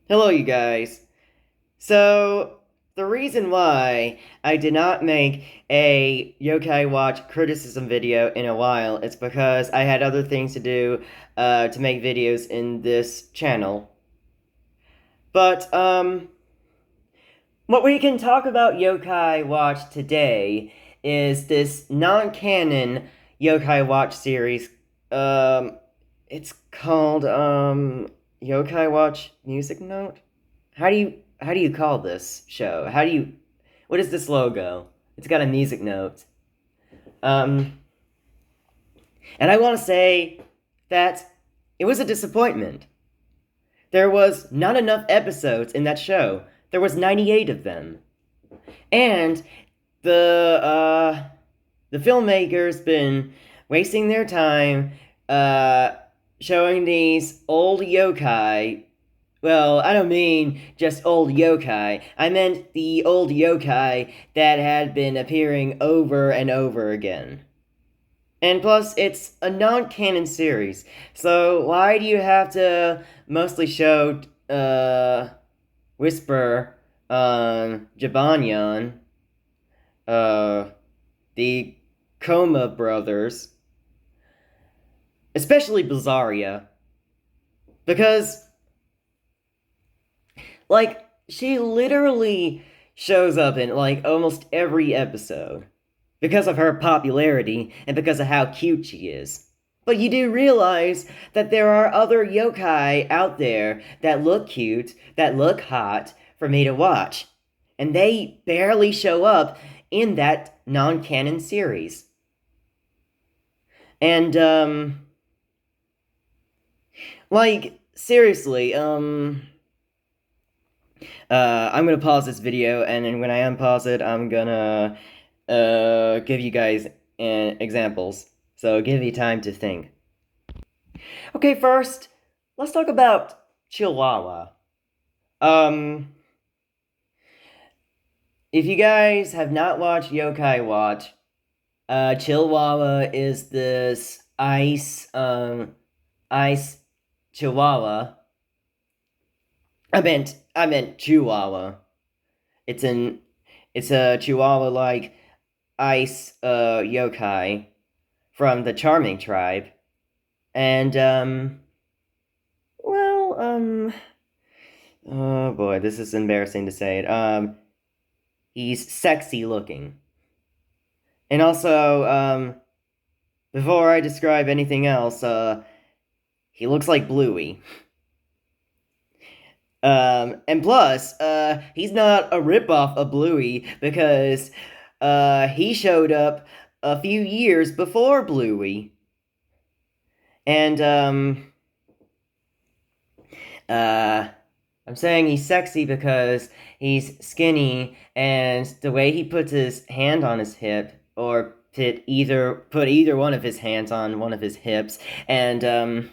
Hello, you guys. So, the reason why I did not make a Yokai Watch criticism video in a while is because I had other things to do to make videos in this channel. But, what we can talk about Yokai Watch today is this non-canon Yokai Watch series. Um, it's called, Yokai Watch Music Note? How do you call this show? What is this logo? It's got a music note. Um, and I want to say that it was a disappointment. There was not enough episodes in that show. There was 98 of them. And the the filmmakers been wasting their time showing these old yokai. Well, I don't mean just old yokai. I meant the old yokai that had been appearing over and over again. And plus, it's a non-canon series, so why do you have to mostly show, Whisper, Jibanyan, uh, the Coma brothers, especially Bizarria, because like, she literally shows up in, like, almost every episode. Because of her popularity and because of how cute she is. But you do realize that there are other yokai out there that look cute, that look hot for me to watch. And they barely show up in that non-canon series. And, like, seriously, I'm gonna pause this video, and then when I unpause it, I'm gonna give you guys examples. So give you time to think. Okay, first, let's talk about Chihuahua. Um, if you guys have not watched Yokai Watch, Chihuahua is this ice Chihuahua. I meant Chihuahua. It's an, it's a Chihuahua like ice yokai from the Charming tribe. And well, oh boy, this is embarrassing to say it. He's sexy looking. And also, before I describe anything else, he looks like Bluey. And plus, he's not a ripoff of Bluey because he showed up a few years before Bluey. And uh I'm saying he's sexy because he's skinny and the way he puts his hand on his hip or put either one of his hands on one of his hips and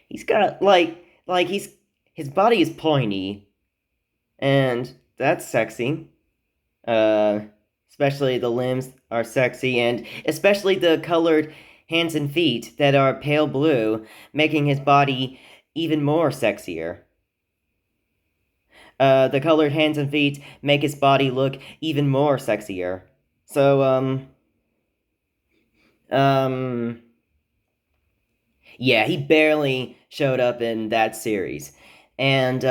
he's got like his body is pointy and that's sexy. Uh Especially the limbs are sexy and especially the colored hands and feet that are pale blue, making his body even more sexier. The colored hands and feet make his body look even more sexier. So, um, yeah, he barely showed up in that series. And,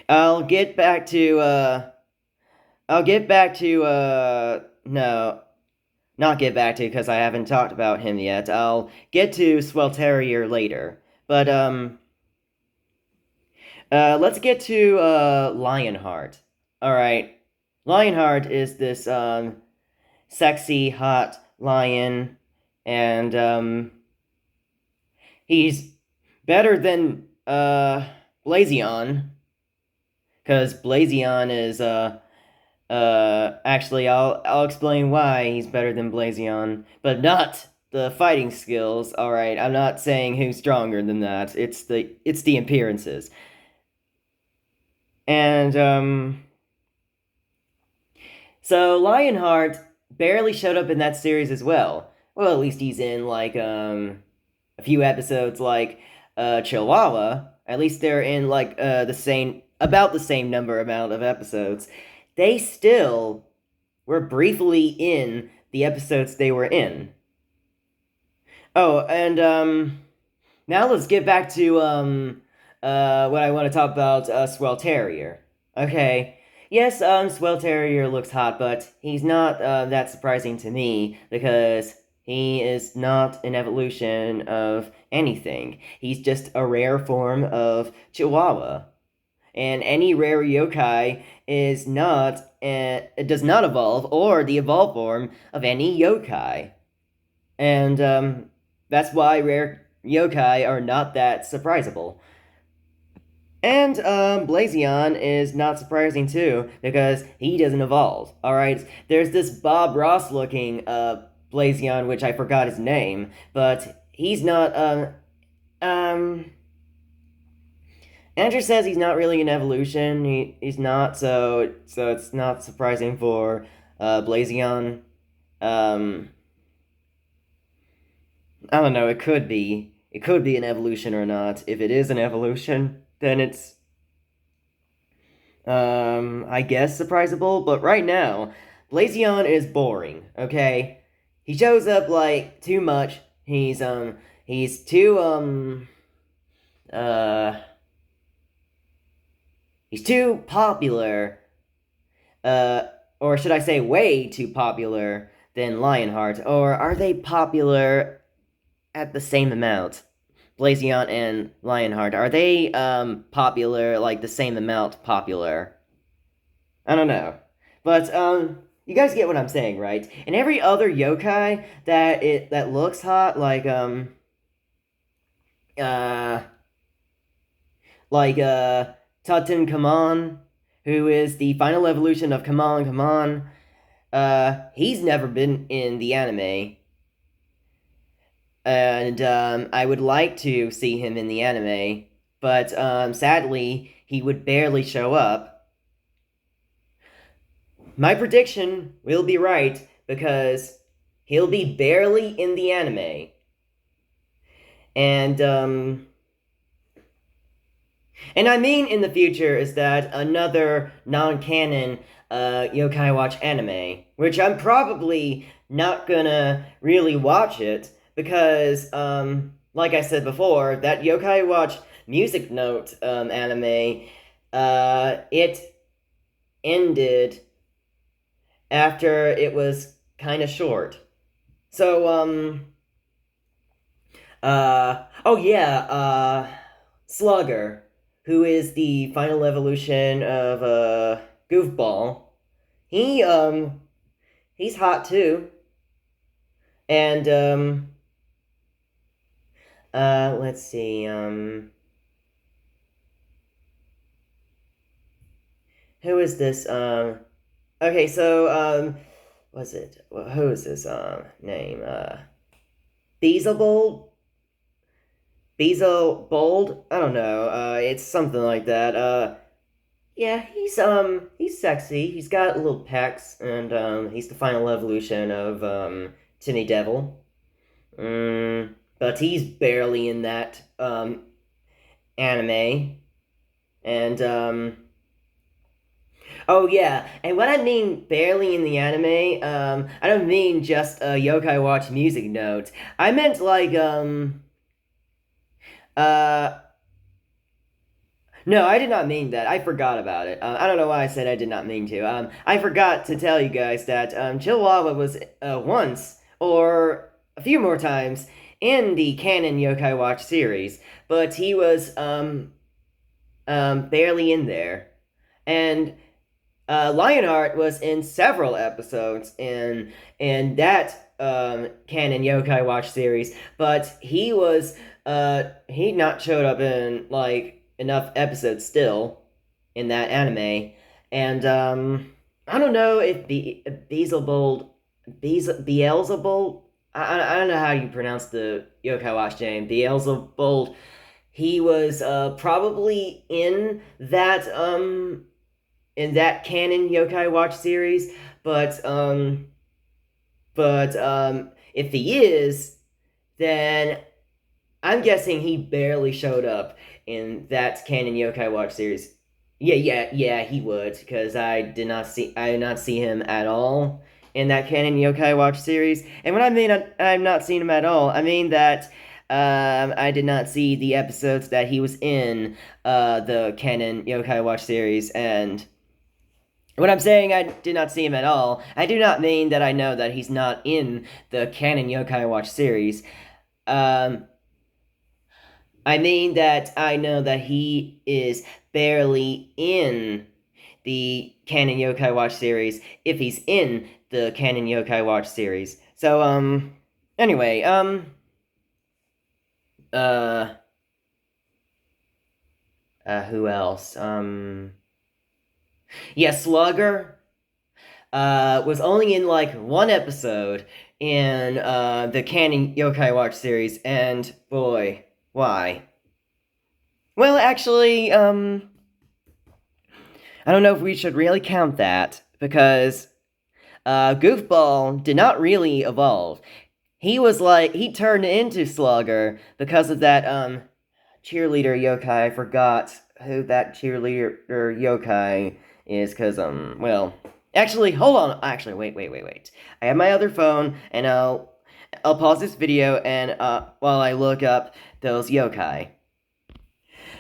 I'll get back to, no, not get back to because I haven't talked about him yet. I'll get to Swelterior later. But, let's get to, Lionheart. Alright. Lionheart is this, sexy, hot lion, and, he's better than, Blazion, because Blazion is, actually, I'll explain why he's better than Blazion, but not the fighting skills. Alright, I'm not saying who's stronger than that. It's the appearances. And, so Lionheart barely showed up in that series as well. Well, at least he's in like a few episodes like Chihuahua. at least they're in like about the same amount of episodes, they still were briefly in the episodes they were in. Oh, and now let's get back to what I want to talk about, Swell Terrier. Okay. Yes, Swell Terrier looks hot, but he's not that surprising to me because he is not an evolution of anything. He's just a rare form of Chihuahua. And any rare yokai is not it does not evolve or the evolved form of any yokai. And that's why rare yokai are not that surprisable. And Blazion is not surprising too, because he doesn't evolve. Alright, there's this Bob Ross looking Blazion, which I forgot his name, but he's not Andrew says he's not really an evolution. He's not, so it's not surprising for Blazion. I don't know, it could be. It could be an evolution or not. If it is an evolution, then it's I guess surprisable, but right now, Blazion is boring, okay? He shows up like too much. He's too he's too popular. Or should I say way too popular than Lionheart, or are they popular at the same amount? Blazion and Lionheart, are they popular, like the same amount popular? I don't know. But you guys get what I'm saying, right? And every other yokai that looks hot, like uh Tutankhamun, who is the final evolution of Kaman, he's never been in the anime. And I would like to see him in the anime, but sadly, he would barely show up. My prediction will be right, because he'll be barely in the anime. And I mean in the future is that another non-canon Yokai Watch anime, which I'm probably not gonna really watch it, because, like I said before, that Yokai Watch Music Note anime, it ended after it was kind of short. So, oh yeah, Slugger, who is the final evolution of, Goofball, he, he's hot too. And, let's see, who is this, okay, so, what's it, who is this, name, Beelzebub? Beelzebub? I don't know, it's something like that, yeah, he's sexy, he's got little pecs, and, he's the final evolution of, Tinny Devil. But he's barely in that, anime. And, oh yeah, and what I mean barely in the anime, I don't mean just a Yokai Watch music note. I meant like, uh, no, I did not mean that. I forgot about it. I don't know why I said I did not mean to. I forgot to tell you guys that, Chihuahua was, once, or a few more times, in the canon Yokai Watch series, but he was, barely in there. And Lionheart was in several episodes in that canon Yokai Watch series, but he not showed up in like enough episodes still in that anime, and I don't know if Beelzebub, I don't know how you pronounce the Yokai Watch name, Beelzebub. He was probably in that canon Yokai Watch series, but if he is, then I'm guessing he barely showed up in that Canon Yokai Watch series. Yeah, he would, because I did not see him at all in that Canon Yokai Watch series. And when I mean I've not seen him at all, I mean that I did not see the episodes that he was in the Canon Yokai Watch series. And when I'm saying I did not see him at all, I do not mean that I know that he's not in the Canon Yokai Watch series. Um, I mean that I know that he is barely in the Canon Yokai Watch series if he's in the Canon Yokai Watch series. So, anyway, uh, who else? Yeah, Slugger, was only in, like, one episode in, the Canon Yokai Watch series, and boy, why? Well, actually, I don't know if we should really count that, because Goofball did not really evolve. He turned into Slugger because of that, cheerleader yokai. I forgot who that cheerleader yokai is, because, well, actually, hold on. Actually, wait. I have my other phone, and I'll pause this video, and, while I look up those yokai.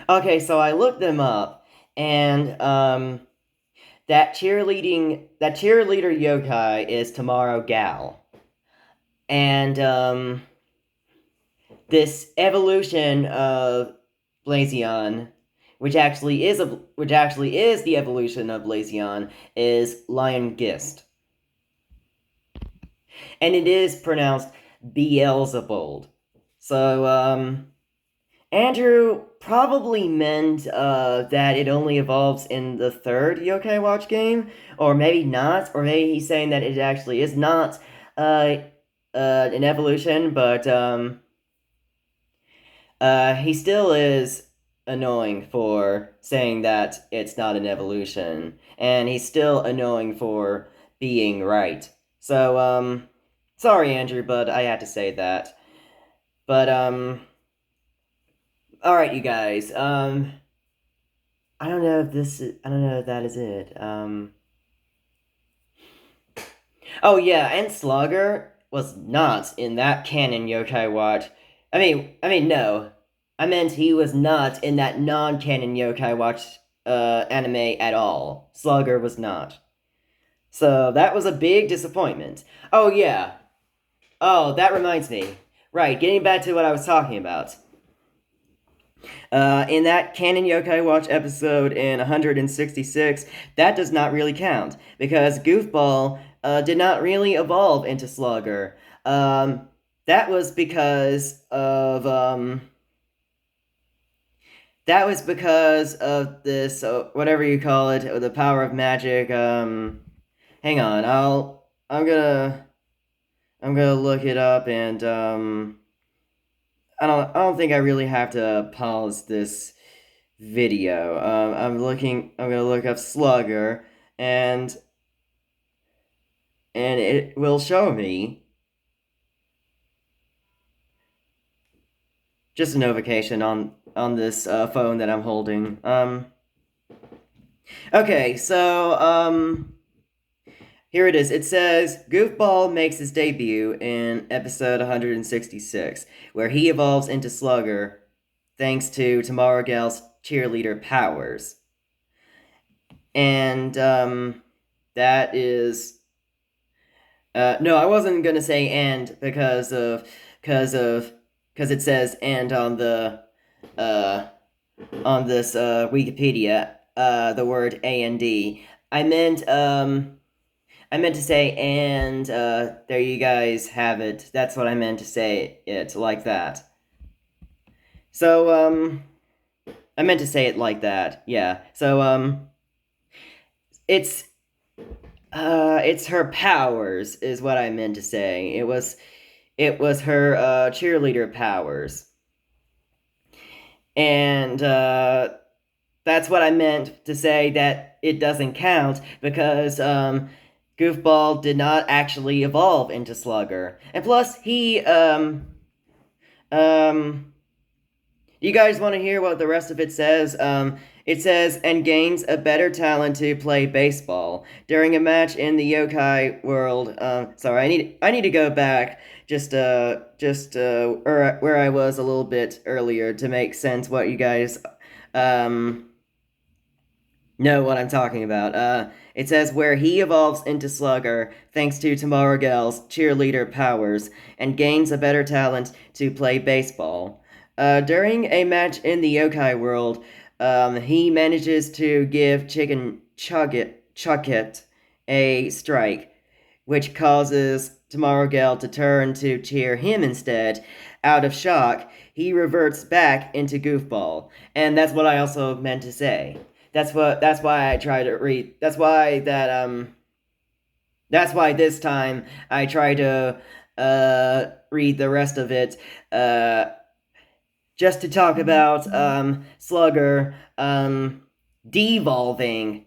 Okay, so I looked them up, and, that cheerleader yokai is Tomorrow Gal. And this evolution of Blazion, which actually is the evolution of Blazion, is Lion Gist. And it is pronounced Beelzebub. So Andrew probably meant that it only evolves in the third Yokai Watch game, or maybe not, or maybe he's saying that it actually is not an evolution, but he still is annoying for saying that it's not an evolution, and he's still annoying for being right. So sorry Andrew, but I had to say that. But alright, you guys. I don't know if that is it. Oh yeah, and Slugger was not in that canon Yokai Watch. No. I meant he was not in that non-canon Yokai Watch anime at all. Slugger was not. So that was a big disappointment. Oh yeah. Oh, that reminds me. Right, getting back to what I was talking about. In that Canon Yokai Watch episode in 166, that does not really count, because Goofball did not really evolve into Slugger. That was because of, this, whatever you call it, the power of magic, hang on, I'm gonna look it up, and, I don't think I really have to pause this video. I'm gonna look up Slugger, and it will show me just a notification on this phone that I'm holding. Okay, so here it is. It says Goofball makes his debut in episode 166, where he evolves into Slugger thanks to Tomorrow Gal's cheerleader powers. And that is no, I wasn't gonna say and because it says and on the on this Wikipedia the word A&D. I meant to say and there you guys have it. That's what I meant to say it like that. So I meant to say it like that. Yeah. So it's her powers is what I meant to say. It was her cheerleader powers. And that's what I meant to say that it doesn't count because Goofball did not actually evolve into Slugger. And plus he Do you guys want to hear what the rest of it says? It says, and gains a better talent to play baseball during a match in the yokai world. Sorry, I need to go back where I was a little bit earlier to make sense what you guys know what I'm talking about. It says where he evolves into Slugger thanks to Tomorrow's cheerleader powers and gains a better talent to play baseball. During a match in the yokai world, he manages to give Chicken Chucket a strike, which causes Tomorrow to turn to cheer him instead. Out of shock, he reverts back into Goofball, and that's what I also meant to say. That's why I try to read. That's why this time I try to read the rest of it just to talk about Slugger devolving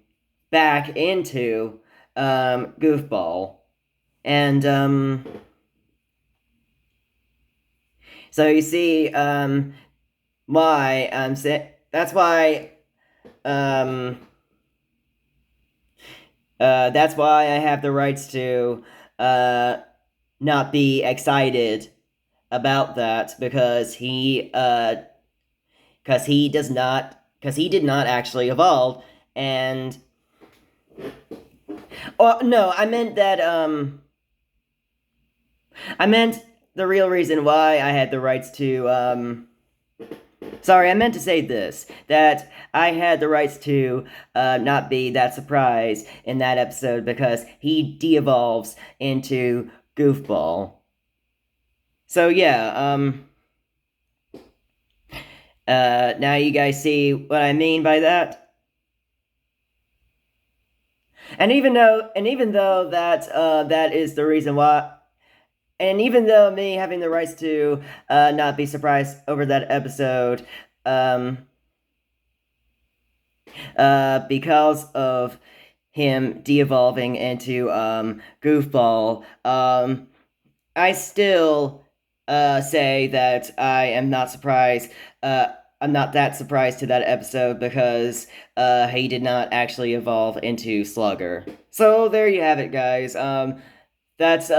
back into Goofball. And so you see why I'm saying um that's why I have the rights to not be excited about that because he did not actually evolve. And oh no, I meant the real reason why I had the rights to sorry, I meant to say this, that I had the rights to not be that surprised in that episode because he de-evolves into Goofball. So yeah, now you guys see what I mean by that? And even though that is the reason why, and even though me having the rights to not be surprised over that episode, because of him de-evolving into Goofball, I still say that I am not surprised. I'm not that surprised to that episode because he did not actually evolve into Slugger. So there you have it, guys. That's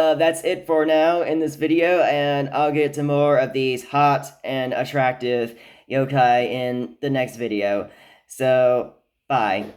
it for now in this video, and I'll get to more of these hot and attractive yokai in the next video. So, bye.